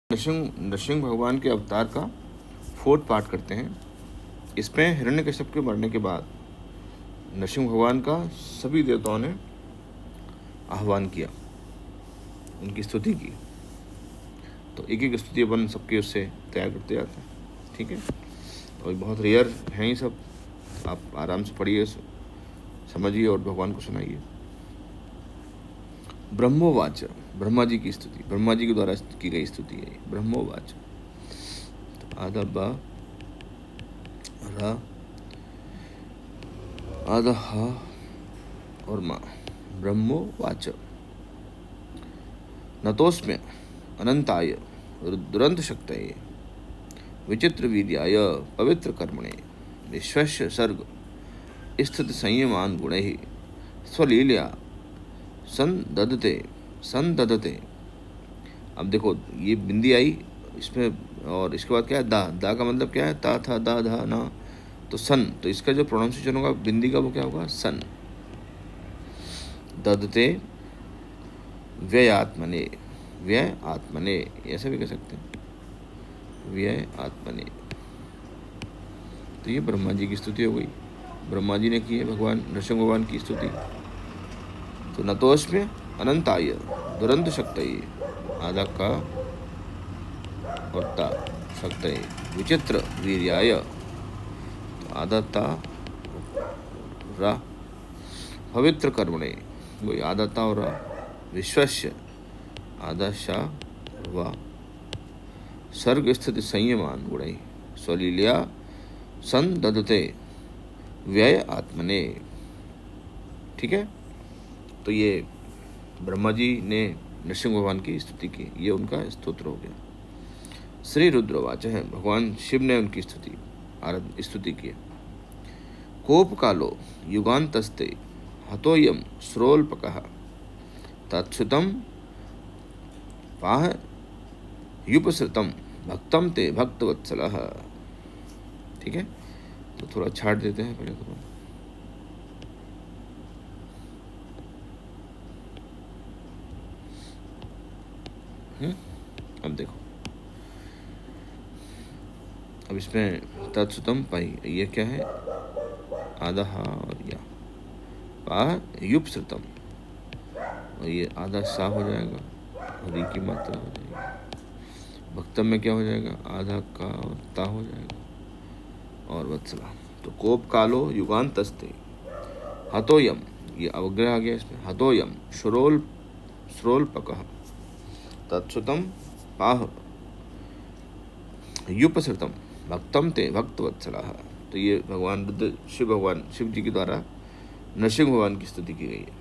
नृसिंह भगवान के अवतार का 4th पार्ट करते हैं। इसमें हिरण्यकश्यप के मरने के बाद नृसिंह भगवान का सभी देवताओं ने आह्वान किया, उनकी स्तुति की। तो एक एक स्तुति अपन सबके उससे तैयार करते जाते हैं, ठीक है। और बहुत रेयर हैं ये सब, आप आराम से पढ़िए, समझिए और भगवान को सुनाइए। ब्रह्मोवाच, ब्रह्मा जी की स्तुति, ब्रह्मा जी के द्वारा की गई स्तुति है। ब्रह्मोवाच, तो आधा बा रा आधा हा और माँ। ब्रह्मोवाच नतोस्म्य अनंताय दुरंत शक्तये विचित्र वीर्याय पवित्र कर्मणे विश्वस्य सर्ग स्थित संयमान गुणैः स्वलीलया संदधते। अब देखो ये बिंदी आई इसमें, और इसके बाद क्या है, दा का मतलब क्या है, ता था दा धा ना, तो सन, तो इसका जो प्रोनाउंसिएशन होगा बिंदी का वो क्या होगा, सन। दधते व्यय आत्मने, व्यय आत्मने ऐसा भी कह सकते हैं, व्यय आत्मने। तो ये ब्रह्मा जी की स्तुति हो गई, ब्रह्मा जी ने की है भगवान नृसिंह भगवान की स्तुति। तो नतोस्म्य अनंताय दुरंत शक्तये, आधा का और ता शक्तये विचित्र वीर्याय, तो आधा ता रा पवित्र कर्मणे, वही आधा ता और रा, विश्वस्य आधा शा वा सर्ग स्थित संयमान गुणैः स्वलीलया संदधते व्यय आत्मने। ठीक है, तो ये ब्रह्मा जी ने नृसिंह भगवान की स्तुति की, ये उनका स्तोत्र हो गया। श्री रुद्रवाच है, भगवान शिव ने उनकी स्तुति की। कोप कालो युगांतस्ते हतोयम श्रोल्पकः तत्सुतम पाह युपसृतम भक्तम ते भक्तवत्सलः। ठीक है, तो थोड़ा छाट देते हैं पहले तो। अब देखो, अब इसमें तत्सुतम पाई, ये क्या है, आधा हा और या पा युप श्रुतम, और ये आधा सा हो जाएगा और री की मात्रा हो जाएगी। भक्तम में क्या हो जाएगा, आधा का और ता हो जाएगा और वत्सला। तो कोप कालो युगांतस्ते हतोयम, ये अवग्रह आ गया इसमें, हतोयम श्रोल्पकः तत्सुतम पाह युपसृतम भक्तम ते भक्तवत्सलः। तो ये भगवान रुद्र शिव जी के द्वारा नृसिंह भगवान की स्तुति की गई है,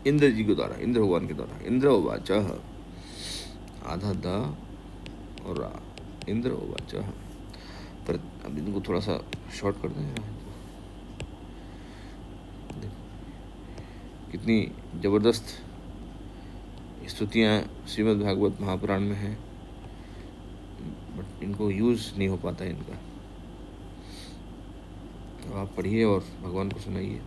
इंद्र जी के द्वारा, इंद्र भगवान के द्वारा। इंद्र उवाच, आधा दा और रा, इंद्र उवाच। पर अब इनको थोड़ा सा शॉर्ट कर दें, कितनी जबरदस्त स्तुतियाँ श्रीमद् भागवत महापुराण में हैं, बट इनको यूज़ नहीं हो पाता है इनका। तो आप पढ़िए और भगवान को सुनाइए।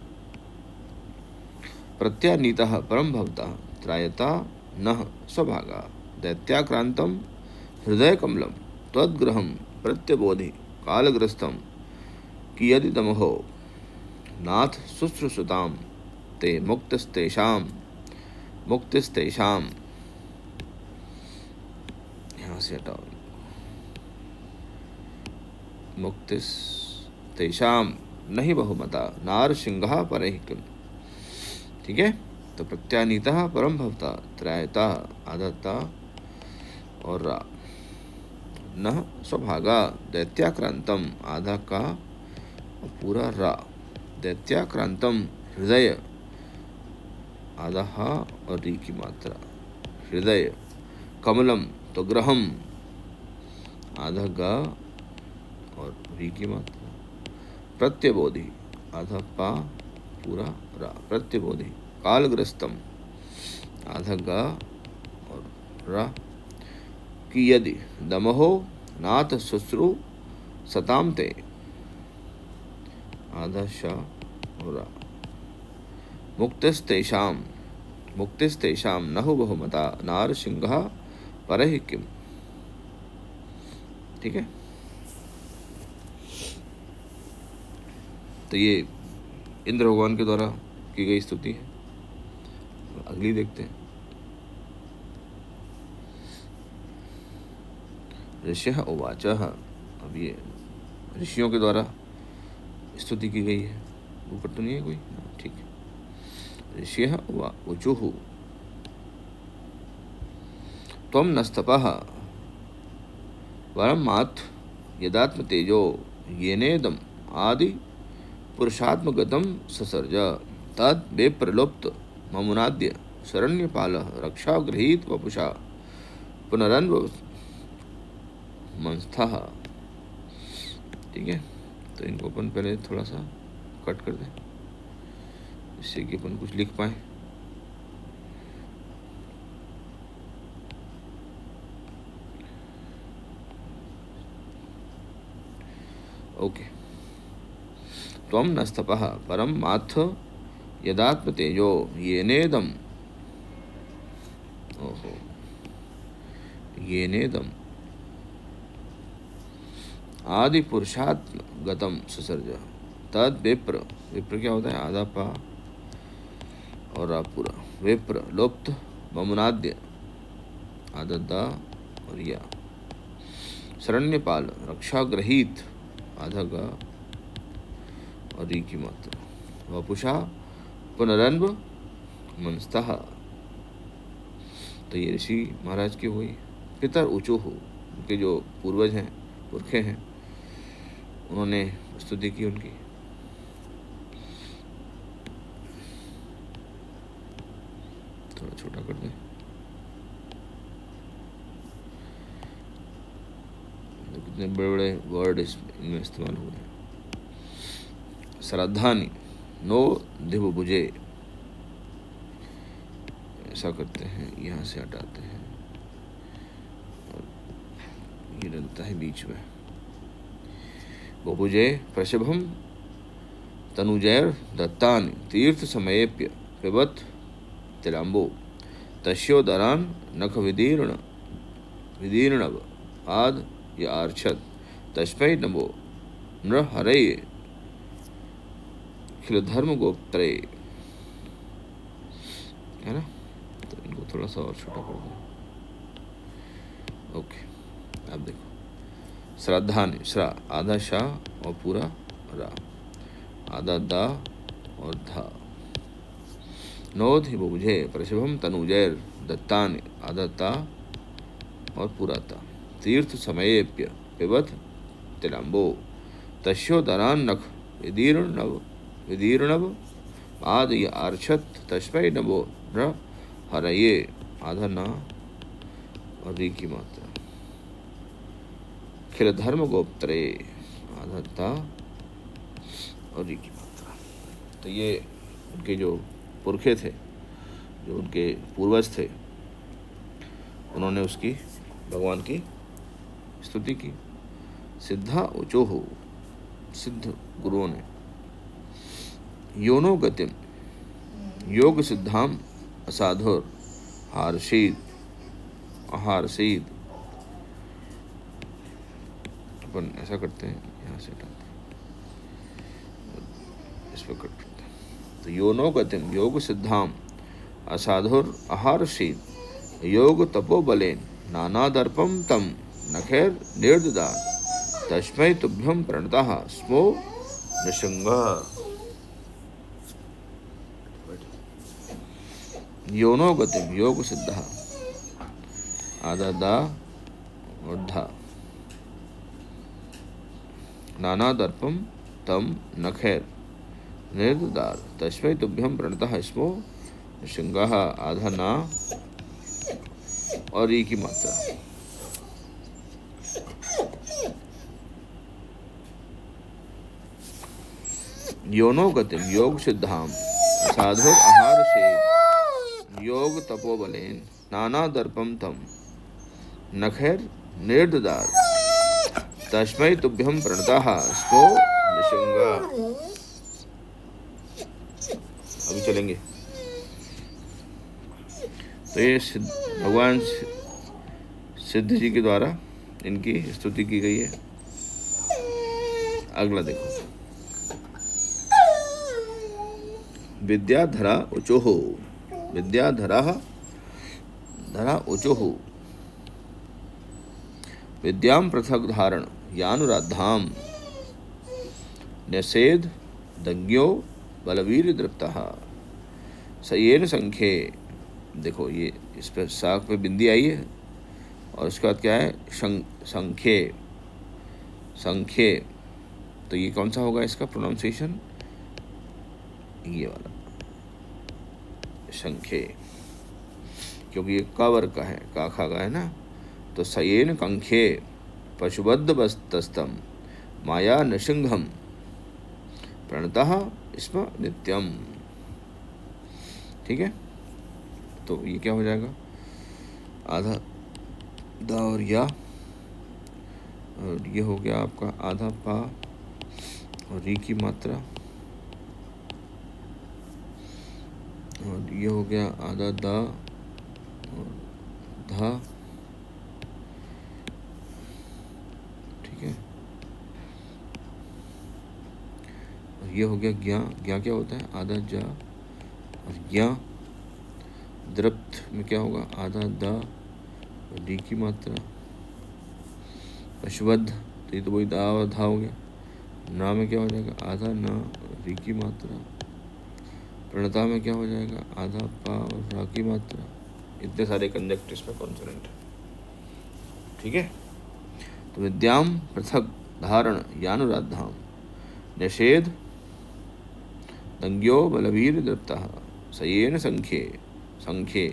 प्रत्यानीतः परम भवतः त्रायता नः स्वभागा दैत्याक्रांतम हृदय कमलम त्वद्ग्रहम प्रत्यबोधि कालग्रस्तम कियदि तमहो नाथ शुश्रूषताम ते मुक्तिस्तेषाम, यहाँ से हटाओ, मुक्तिस्तेषाम नहीं बहुमता नारसिंह परैः किम। ठीक है, तो प्रत्यानीतः परम भवता त्रायता आदत्ता और रा न स्वभागा दैत्याक्रांतम, आधा का और पूरा रा, दैत्याक्रांतम हृदय, आधा हा और री की मात्रा, हृदय कमलम, तो ग्रहम, आधा गा और री की मात्रा, प्रत्यबोधि, आधा पा पूरा रा, प्रत्यबोधि कालग्रस्तम, आधा गा और रा, कि यदि दमहो नाथ शुश्रू सताम ते, आधा शा और रा, मुक्तिस्तेषाम नहु बहुमता नारसिंह परहि किम। ठीक है, तो ये इंद्र भगवान के द्वारा की गई स्तुति है। अगली देखते हैं। ऋषिः उवाच, अब ये ऋषियों के द्वारा स्तुति की गई है। ऊपर तो नहीं है कोई, ठीक है। ऋषिः ऊचुः त्वं नस्तपः परमात् यदात्म तेजो येनेदम आदि पुरुषात्मगतम ससर्ज तद बेप्रलोप्त ममुनाद्य शरण्यपालः रक्षा गृहीत वपुषा पुनरन्व मंस्थः। ठीक है, तो इनको अपन पहले थोड़ा सा कट कर दें, इससे कि अपन कुछ लिख पाए। ओके। त्वं नस्तपः परम माथ यदात्म तेजो येनेदम, ओहो, येनेदम आदि पुरुषात्म गतम सुसर्ज तद विप्र, विप्र क्या होता है, आधा पा और आप पूरा, विप्र लोप्त ममुनाद्य, आधा दा और या, शरण्यपाल रक्षा ग्रहीत, आधा गा और री की मात्रा, वपुषा पुनरन्व मनस्तः। तो ये ऋषि महाराज के हुई। पितर ऊंचो हो, उनके जो पूर्वज हैं, पुरखे हैं, उन्होंने स्तुति की उनकी। थोड़ा छोटा कर दें, कितने बड़े बड़े वर्ड इनमें इस्तेमाल हुए हैं। श्रद्धानि नो दिवभुजे, ऐसा करते हैं, यहाँ से हटाते हैं और ये रहता है बीच में। बहुभुजे प्रशभम तनुजैर दत्तानि तीर्थ समयेप्य पिबत तिलाम्बो तस्योदरान नख विदीर्णव आद यार्छत तस्मै नमो नृहरये खिल धर्म गोप्त्रे। है ना, तो इनको थोड़ा सा और छोटा कर दें। ओके, अब देखो, श्रद्धा ने श्रा, आधा शाह और पूरा रा, आधा दा और धा। नोध ही बुझे प्रशभम तनुजैर दत्तान, आधा ता और पूरा ता। तीर्थ समयेप्य पिबत तिलाम्बो तस्योदरान नख विदीर्णव आद ये आर्छत तस्मै नमो न हरये, आधा ना और री की मात्रा। खिल धर्म गोप्त्रे, आधा ता और री की मात्रा। तो ये उनके जो पुरखे थे, जो उनके पूर्वज थे, उन्होंने उसकी, भगवान की स्तुति की। सिद्धा ऊंचो हो, सिद्ध गुरुओं ने, योनो गतिम योग सिद्धाम असाधुर हार्षीद आहारसीद। अपन ऐसा करते हैं, यहाँ से हटाते हैं, इस पर कट करते हैं। तो योनो गतिम योग सिद्धाम असाधुर आहारसीद योग तपो बलेन नानादर्पम तम नखैर निर्ददार तस्मै तुभ्यं प्रणतः स्मो नृसिंहः। योनो गतिम योग सिद्धा, आधा दा और धा। नाना दर्पम तम नखैर निर्ददार तस्मै तुभ्यं प्रणतः स्मो नृसिंहः, आधा ना और ई की मात्रा। योनो गतिम योग सिद्धाम साधुर आहार से योग तपोबलेन नाना दर्पम तम नखैर निर्ददार तस्मै तुभ्यं प्रणतः स्मो नृसिंहः। अभी चलेंगे। तो ये भगवान सिद्ध जी के द्वारा इनकी स्तुति की गई है। अगला देखो, विद्याधरा उचोः, विद्याधरा धरा उचोः, विद्यां पृथक धारण यानुराधाम, न्यसेद दज्ञो बलवीर दृप्तः, सयेन संख्ये। देखो ये इस पर साख पे बिंदी आई है और उसके बाद क्या है, संख्ये, संख्ये। तो ये कौन सा होगा इसका प्रोनाउंसिएशन, ये वाला संख्ये, क्योंकि ये क वर्ग का है, काखा का है ना। तो सयेन कंख्ये पशुबद्ध बस्तस्तम माया नृसिंहम प्रणतः स्म नित्यम। ठीक है, तो ये क्या हो जाएगा, आधा दा और या, और ये हो गया आपका आधा पा और री की मात्रा, और ये हो गया आधा दा और धा। ठीक है, और ये हो गया ज्ञा, ज्ञा क्या होता है, आधा जा और ज्ञा। द्रप्त में क्या होगा, आधा दा और डी की मात्रा। पशुबद्ध, तो ये तो वही दा और धा हो गया। ना में क्या हो जाएगा, आधा ना और री की मात्रा। प्रणता में क्या हो जाएगा, आधा पा और रा की मात्रा। इतने सारे कंजक्ट इसमें कॉन्सोनेंट है। ठीक है, तो विद्याम पृथक धारण यानुराधाम, निषेध दंग्यो बलवीर दृप्तः, सयेन संख्ये, संख्ये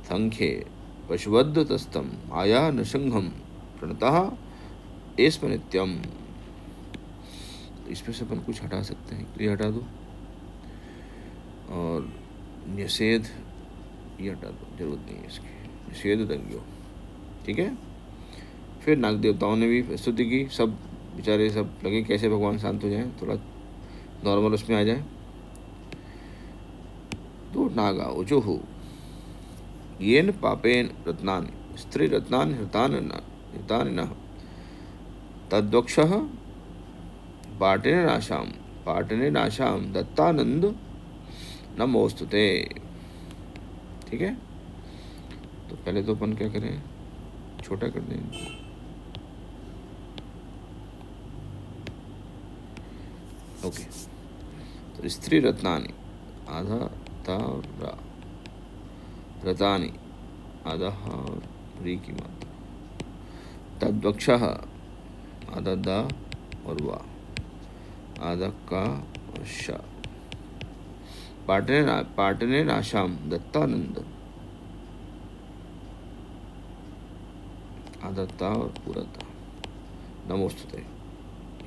संख्ये पशुबद्ध तस्तम आया नृसिंहम प्रणतः एस्म नित्यम। तो इसमें से अपन कुछ हटा सकते हैं, ये हटा दो, और निषेध ये हटा दो, जरूरत नहीं है इसकी, निषेध दंग्यो। ठीक है, फिर नाग देवताओं ने भी स्तुति की, सब बेचारे सब लगे कैसे भगवान शांत हो जाएं, थोड़ा नॉर्मल उसमें आ जाए। तो नागा उचुः येन पापेन रत्नानि स्त्री रत्नानि हृतानिनः तद्वक्षः पाटने नाशाम दत्तानंद नमोस्तुते। ठीक है, तो पहले तो अपन क्या करें, छोटा कर दें। ओके, तो स्त्री रत्नानि आधा ता और रा, रतानि आधा हा और री की मात्रा, तद्वक्षः आधा दा और वा, आधा का और शा, पाटने नाशाम दत्तानंद, आधा ता और पूरा ता, नमोस्तुते।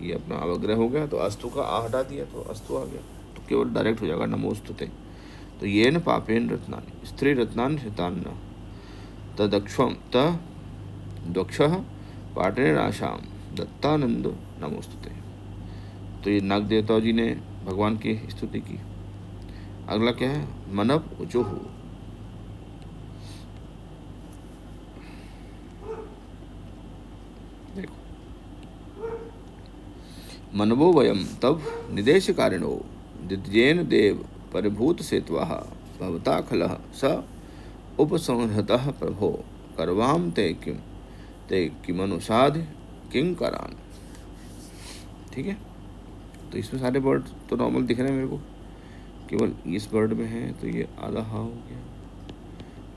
ये अपना अवग्रह हो गया, तो अस्तु का आ हटा दिया तो अस्तु आ गया, तो केवल डायरेक्ट हो जाएगा नमोस्तुते। तो येन पापेन रत्नानि स्त्री रत्नानि हृतान्न तदक्षम तद्वक्षः पाटने नाशाम दत्तानंद नमोस्तुते। तो ये नाग देवता जी ने भगवान की स्तुति की। अगला क्या है, मनव उचुः, देखो, मनवो वयम तब निदेशकारिणो दिद्येन देव परिभूत सेत्वाः भवता खलः स उपसंहृतः प्रभो करवाम ते किमनुसाध किंकरान। ठीक है, तो इसमें सारे वर्ड तो नॉर्मल दिख रहे हैं मेरे को, केवल इस वर्ड में है तो ये आधा हा हो गया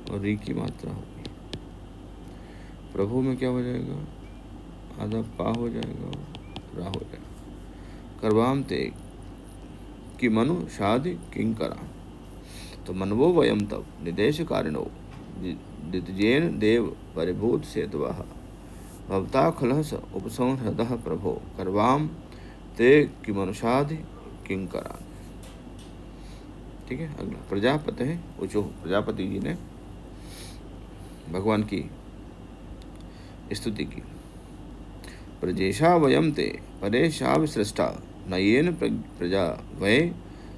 और री की मात्रा हो गई। प्रभु में क्या हो जाएगा, आधा पा हो जाएगा और रा हो जाएगा। करवाम ते कि मनु शादि किंकरा। तो मनवो वयम तब निदेश कारिणो दितजेन देव परिभूत सेतवः भवता खलः स उपसंहृतः प्रभो करवाम ते कि मनुषादि किंकरा। ठीक है, अगला प्रजापति है उचो, प्रजापति जी ने भगवान की स्तुति की। प्रजेशा वयम ते परेशा विसृष्टा नयेन प्रजा वै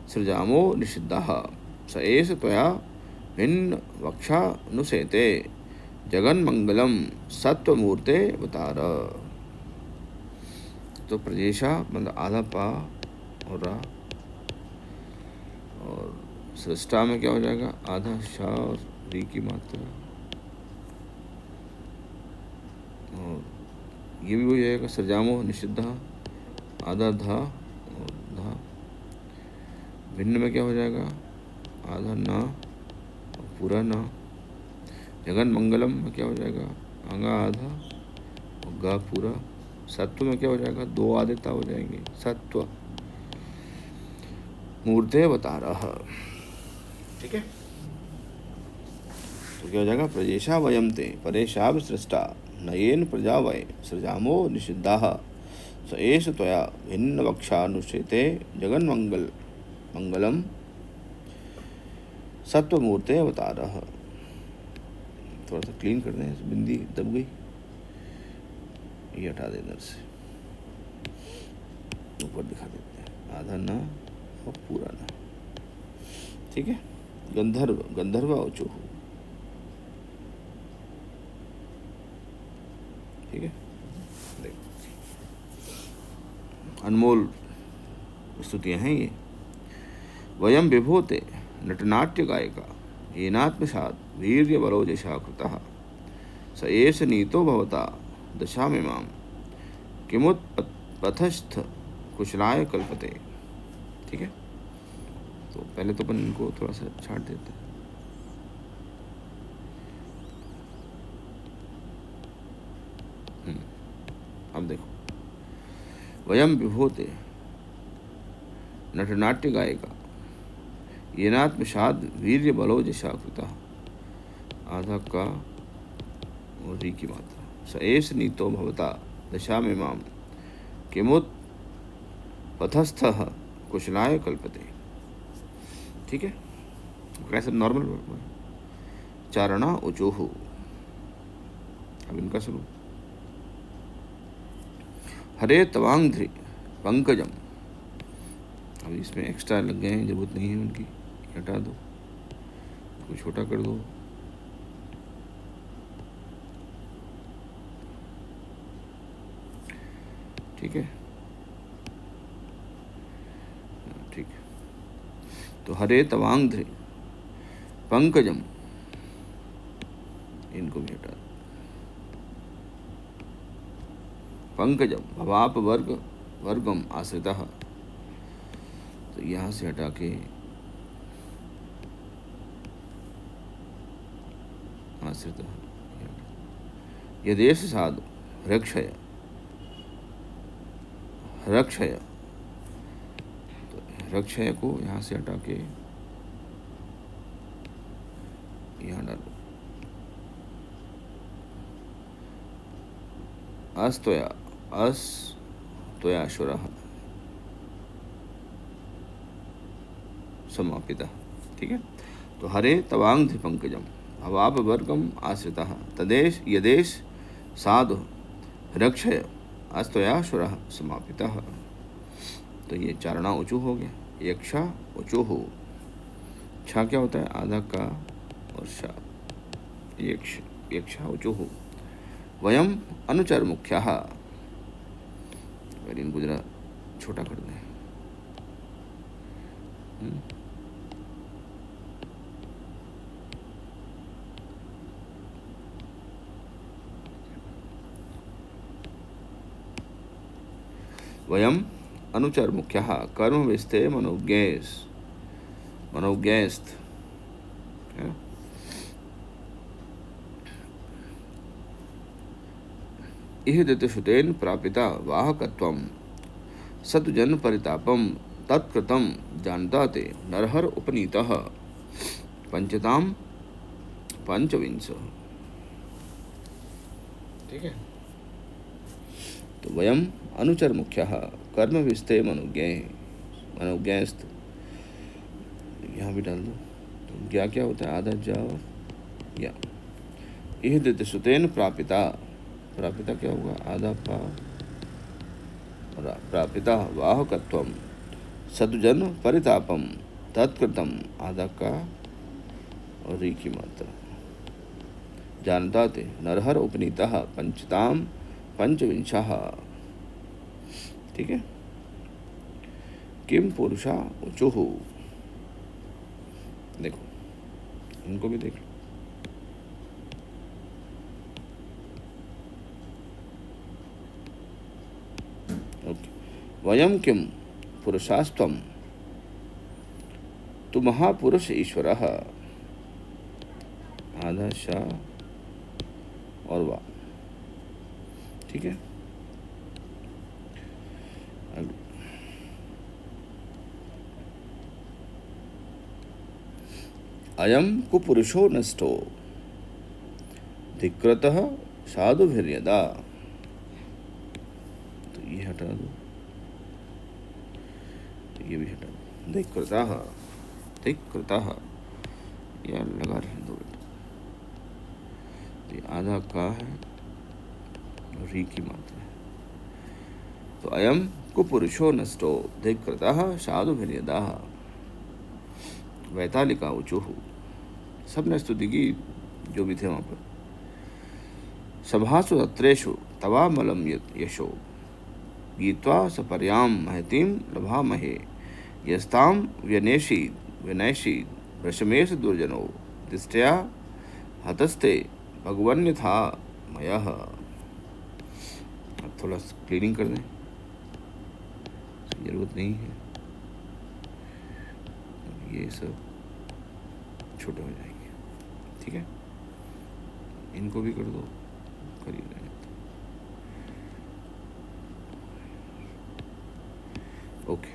सृजामो निषिद्धाः स एष त्वया भिन्न वक्षानुसेते जगन मंगलम सत्व मूर्ते अवतार। तो प्रजेशा मतलब आधा पा और रा, और सृष्टा में क्या हो जाएगा, आधा शा और री की मात्रा, और ये भी हो जाएगा सृजामो निषिद्ध, आधा धा और धा। भिन्न में क्या हो जाएगा, आधा ना और पूरा ना। जगन मंगलम में क्या हो जाएगा, आगा आधा और गा पूरा। सत्व में क्या हो जाएगा, दो आधेता हो जाएंगे, सत्व मूर्ते अवतारः। ठीक है, तो क्या हो जाएगा, प्रजेशा वयम ते परेशा सृष्टा नयेन प्रजा वय सृजामो निषिद्धा स एष त्वया भिन्न वक्षानुष्ठिते जगन मंगलम सत्वमूर्ते अवतारः। थोड़ा सा क्लीन कर दें, बिंदी दब गई, ये हटा दे इधर से, ऊपर दिखा देते हैं, आधा ना और पूरा ना। ठीक है, गंधर्व गंधर्व औचो, ठीक है। देखो अनमोल स्तुतियाँ हैं ये। वयम विभूते नटनाट्य गायिका येनात्मसात् वीर्य बलोजशा कृतः स एष नीतो भवता दशामिमां किमुत पथस्थ कुशलाय कल्पते। ठीक है, तो पहले तो अपन इनको थोड़ा सा छाट देते हैं। अब देखो, वयम विभूते नटनाट्य गायिका येनात्मसाद वीर्य बलोजशा कृतः, आधा का और री की मात्रा, स एष नीतो भवता दशामिमां किमुत पथस्थः कुशलाय कल्पते। ठीक है, कैसे नॉर्मल चारणा उचोह। अब इनका शुरू, हरे तवांग्ध्रि पंकजम। अब इसमें एक्स्ट्रा लग गए हैं, जरूरत नहीं है उनकी, हटा दो, कुछ छोटा कर दो। ठीक है, ठीक है, तो हरे तवांग्ध्रि पंकजम, इनको भी हटा दो। पंकजम भवाप वर्गम आश्रितः, तो यहाँ से हटा के आश्रित, यदेश साधु रक्षय रक्षय, तो रक्षय को यहाँ से हटा के यहाँ डालो। अस्तया शुरः समापिता। ठीक है, तो हरे तवांग्ध्रि पंकजम भवाप वर्गम आश्रितः तदेश यदेश साधु रक्षय अस्तया शुरः समापितः। तो ये चारणा ऊँचू हो गया, यक्षा ऊँचू हो। छा क्या होता है, आधा का और शा, यक्षा ऊँचू हो। वयम अनुचर मुख्यः, अगर इनको जरा छोटा कर दें, वयम अनुचर मुख्यः कर्म विस्ते मनोज्ञेस्त। इह दितश्रुतेन प्रापिता वाहकत्वं सतुजन परितापम तत्कृतं जानता ते नरहर उपनीतः पंचताम पंचविंश। ठीक है, तो वयम अनुचर मुख्यः कर्म विस्ते मनोज्ञस्त, यहाँ भी डाल दो। तो ज्ञा क्या होता है, आधा जा और या। इह दितश्रुतेन प्रापिता, प्रापिता क्या होगा, आधा पा और प्रापिता वाहकत्वम सतुजन परितापम तत्कृतम, आधा का और री की मात्रा, जानता ते नरहर उपनीतः पंचताम पंचविंशः। ठीक है, किम पुरुषा ऊचुः। देखो इनको भी देख लो। ओके, वयम किम पुरुषास्त्वम तु महापुरुष ईश्वरः। आधा शा और वा। ठीक है, अयम कुपुरुषो नष्टो धिकृतः साधुभिर्यदा। तो ये हटा दो, ये भी हटा दो। धिकृतः, धिकृतः या लगा रहे दो बेटा। ये आधा का है और री की मात्रा है। तो अयम कुपुरुषो नष्टो धिकृतः साधुभिर्यदा। वैतालिका ऊचुः, सबने स्तुति की जो भी थे वहाँ पर। सभासु तत्रेषु तवामलं यशो गीत्वा सपर्यां महतीं लभामहे। यस्तां व्यनैषीद् वृषमेश दुर्जनो दृष्ट्या हतस्ते भगवन्यथा मयः। अब थोड़ा क्लीनिंग कर दें, जरूरत नहीं है, ये सब छोटे हो जाएंगे। ठीक है, इनको भी कर दो, कर ही रहे हैं। ओके,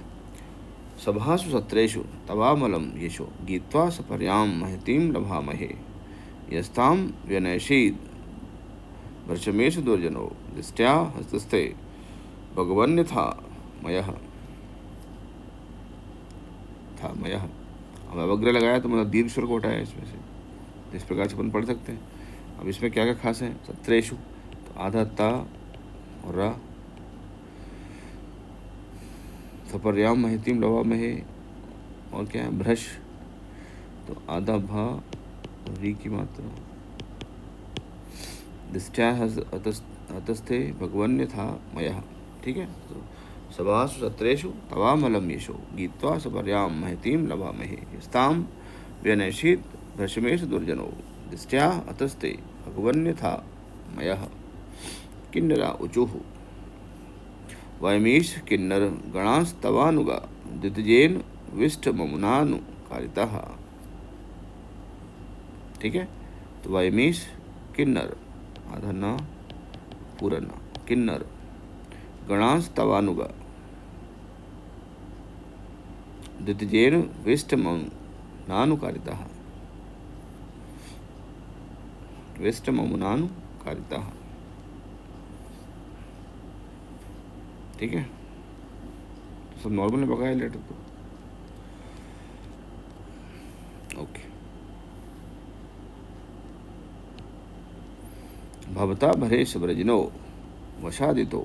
सभासु सत्रेषु तवामलं यशो गीत्वा सपर्यां महतीं लभामहे। यस्तां व्यनैषीद् वर्षमेश दुर्जनो दृष्ट्या हस्तस्ते भगवन्यथा मयः। था मयः, अब अवग्रह लगाया तो मतलब दीर्घ स्वर को हटाया इसमें से। इस प्रकार से अपन पढ़ सकते हैं। अब इसमें क्या क्या खास है? सत्रेषु, तो आधा ता और रा। सपर्याम महतीम लवा महे, और क्या है? भ्रश, तो आधा भा और री की मात्रा। दृष्ट्या हतस्थे भगवन्य था मयः। ठीक है, तो सभासु सत्रेषु तवामलं यशो गीत्वा सपर्यां महतीं लभामहे। यस्तां व्यनैषीद् भ्रशमेश दुर्जनो दृष्ट्या हतस्ते भगवन्यथा मयः। किन्नरा ऊचुः वयमीश किन्नर गणास्तवानुगा द्वितजेन विष्टममुनानुकारितः। ठीक है, तो वयमीश किन्नर, आधा ना पूरा ना, किन्नर गणास्तवानुगा द्वितजेन विष्टममुनानुकारितः। विष्टममुनानुकारितः। ठीक है, तो सब नॉर्मल में बकाया लेटर तो। ओके, भवता भरेश व्रजिनो वशादितो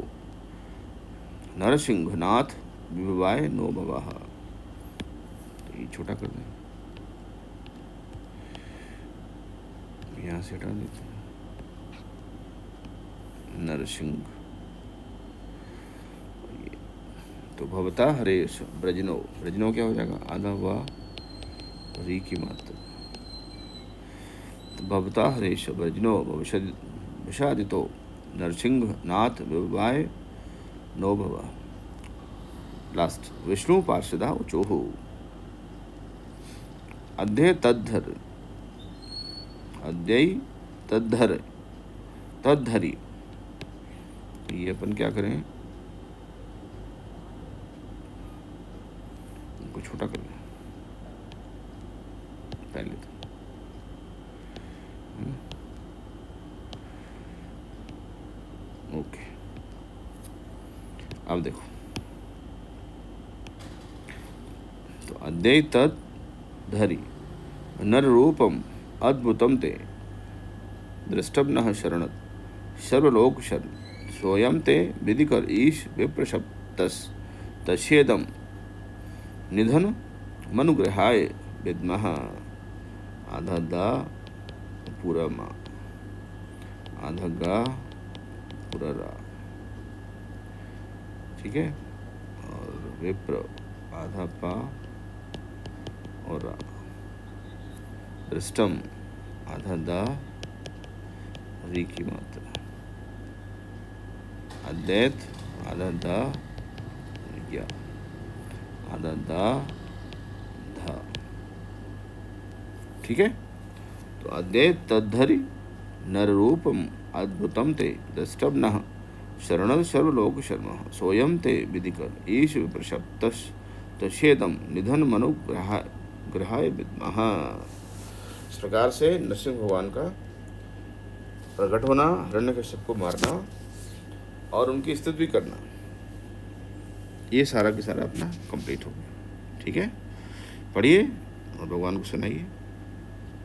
नरसिंहनाथ विभवाय नो भवः। तो ये छोटा कर दें, यहाँ से हटा देते हैं। नरसिंह, तो भवता हरेश ब्रजनो, ब्रजनो क्या हो जाएगा? आधा वा री की मात्रा। तो भवता हरेश ब्रजनो विषादितो नरसिंहनाथ विभवाय नो भवः। लास्ट, विष्णु पार्षदा ऊचुः अध्यय तद्धर, अध्यय तद्धर तद्धरी। ये अपन क्या करें? इनको छोटा कर लें पहले तो। ओके, अब देखो, तो अद्वै तद धरी नर रूपम अद्भुतम ते दृष्टव्न शरणत सर्वलोक शरण स्वयं ते विधिकर ईश विप्रशप्तस तस्येदम निधन मनुग्रहाय विद्मः। आधा दा पूरा माँ। आधा गा पूरा रा, ठीक है। और विप्र आधा पा और रा। दृष्टम आधा दा री की मात्रा। अद्वैत आधा दा या आधा दा धा, ठीक है। तो अद्वैत तद्धरि नर रूपम अद्भुतम ते द्रष्टम न शरण सर्वलोक शर्मा सोयम ते विधिकर ईश विप्रशप्त तछेदम निधन मनुग्रह ग्रहाय विद्मः। इस प्रकार से नरसिंह भगवान का प्रकट होना, हिरण्यकश्यप को मारना और उनकी स्तुति भी करना, ये सारा के सारा अपना कंप्लीट हो गया, ठीक है। पढ़िए और भगवान को सुनाइए।